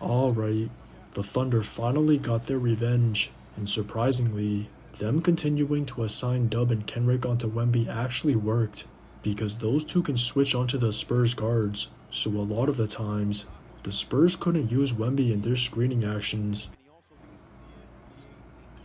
Alright, the Thunder finally got their revenge, and surprisingly, them continuing to assign Dub and Kenrick onto Wemby actually worked, because those two can switch onto the Spurs guards, so a lot of the times, the Spurs couldn't use Wemby in their screening actions.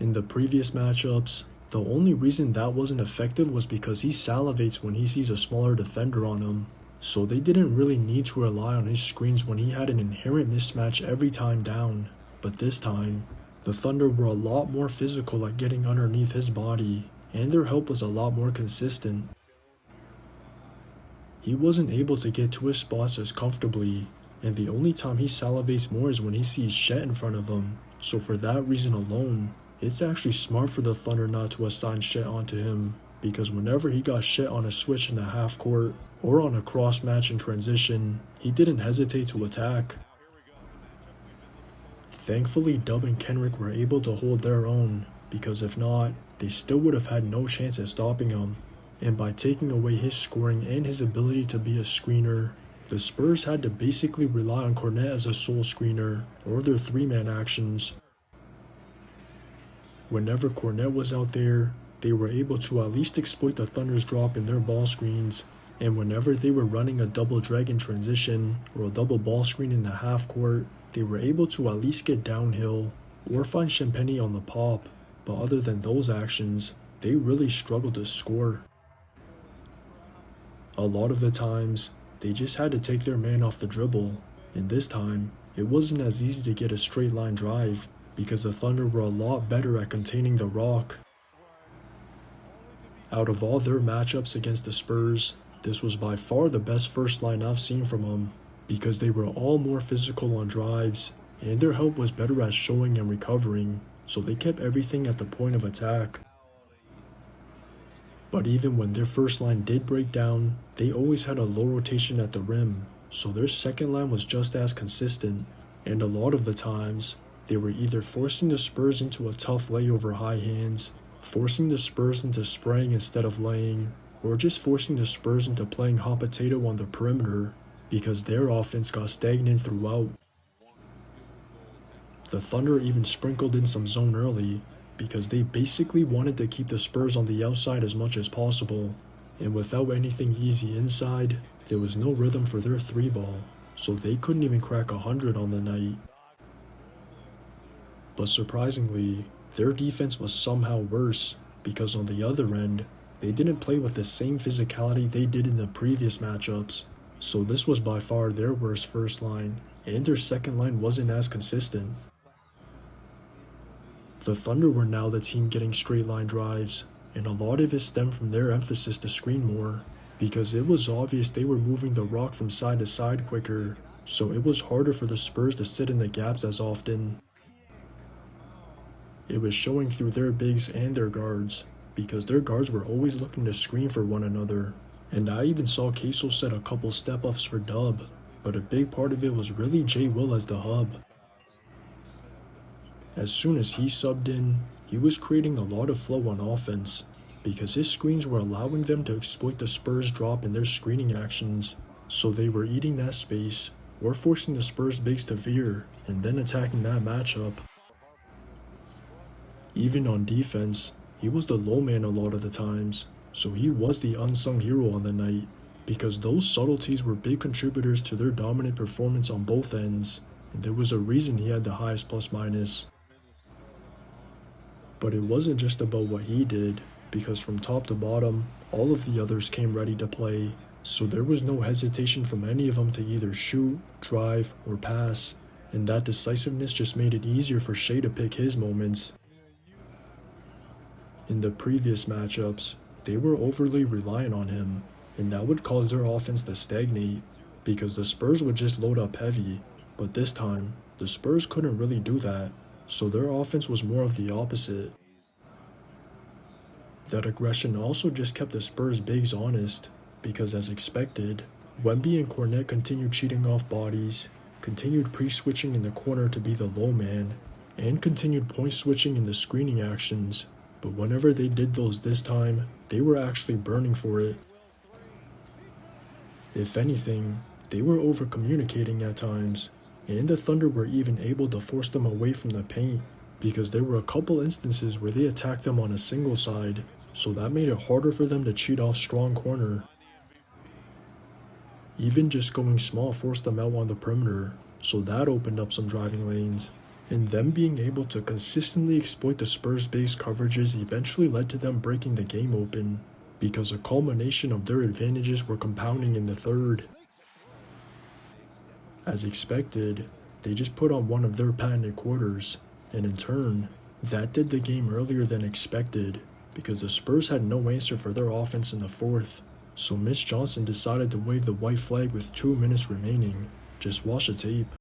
In the previous matchups, the only reason that wasn't effective was because he salivates when he sees a smaller defender on him, so they didn't really need to rely on his screens when he had an inherent mismatch every time down. But this time, the Thunder were a lot more physical at getting underneath his body, and their help was a lot more consistent. He wasn't able to get to his spots as comfortably, and the only time he salivates more is when he sees Shet in front of him, so for that reason alone, it's actually smart for the Thunder not to assign Shet onto him, because whenever he got Shet on a switch in the half court, or on a cross match in transition, he didn't hesitate to attack. Thankfully, Dub and Kenrick were able to hold their own, because if not, they still would have had no chance at stopping him. And by taking away his scoring and his ability to be a screener, the Spurs had to basically rely on Kornet as a sole screener, or their three-man actions. Whenever Kornet was out there, they were able to at least exploit the Thunder's drop in their ball screens, and whenever they were running a double drag in transition, or a double ball screen in the half court, they were able to at least get downhill, or find Champagny on the pop, but other than those actions, they really struggled to score. A lot of the times, they just had to take their man off the dribble, and this time, it wasn't as easy to get a straight line drive, because the Thunder were a lot better at containing the rock. Out of all their matchups against the Spurs, this was by far the best first line I've seen from them, because they were all more physical on drives, and their help was better at showing and recovering, so they kept everything at the point of attack. But even when their first line did break down, they always had a low rotation at the rim, so their second line was just as consistent, and a lot of the times, they were either forcing the Spurs into a tough layover high hands, forcing the Spurs into spraying instead of laying, or just forcing the Spurs into playing hot potato on the perimeter, because their offense got stagnant throughout. The Thunder even sprinkled in some zone early, because they basically wanted to keep the Spurs on the outside as much as possible, and without anything easy inside, there was no rhythm for their three ball, so they couldn't even crack 100 on the night. But surprisingly, their defense was somehow worse, because on the other end, they didn't play with the same physicality they did in the previous matchups, so this was by far their worst first line, and their second line wasn't as consistent. The Thunder were now the team getting straight line drives, and a lot of it stemmed from their emphasis to screen more, because it was obvious they were moving the rock from side to side quicker, so it was harder for the Spurs to sit in the gaps as often. It was showing through their bigs and their guards, because their guards were always looking to screen for one another, and I even saw Queso set a couple step-ups for Dub, but a big part of it was really J. Will as the hub. As soon as he subbed in, he was creating a lot of flow on offense, because his screens were allowing them to exploit the Spurs' drop in their screening actions, so they were eating that space, or forcing the Spurs bigs to veer, and then attacking that matchup. Even on defense, he was the low man a lot of the times, so he was the unsung hero on the night, because those subtleties were big contributors to their dominant performance on both ends, and there was a reason he had the highest plus-minus. But it wasn't just about what he did, because from top to bottom, all of the others came ready to play, so there was no hesitation from any of them to either shoot, drive, or pass, and that decisiveness just made it easier for SHAI to pick his moments. In the previous matchups, they were overly reliant on him, and that would cause their offense to stagnate, because the Spurs would just load up heavy, but this time, the Spurs couldn't really do that, so their offense was more of the opposite. That aggression also just kept the Spurs bigs honest, because as expected, Wemby and Kornet continued cheating off bodies, continued pre-switching in the corner to be the low man, and continued point switching in the screening actions, but whenever they did those this time, they were actually burning for it. If anything, they were over-communicating at times, And the Thunder were even able to force them away from the paint, because there were a couple instances where they attacked them on a single side, so that made it harder for them to cheat off strong corner. Even just going small forced them out on the perimeter, so that opened up some driving lanes. And them being able to consistently exploit the Spurs' base coverages eventually led to them breaking the game open, because a culmination of their advantages were compounding in the third. As expected, they just put on one of their patented quarters, and in turn, that did the game earlier than expected, because the Spurs had no answer for their offense in the fourth. So Mitch Johnson decided to wave the white flag with 2 minutes remaining. Just watch the tape.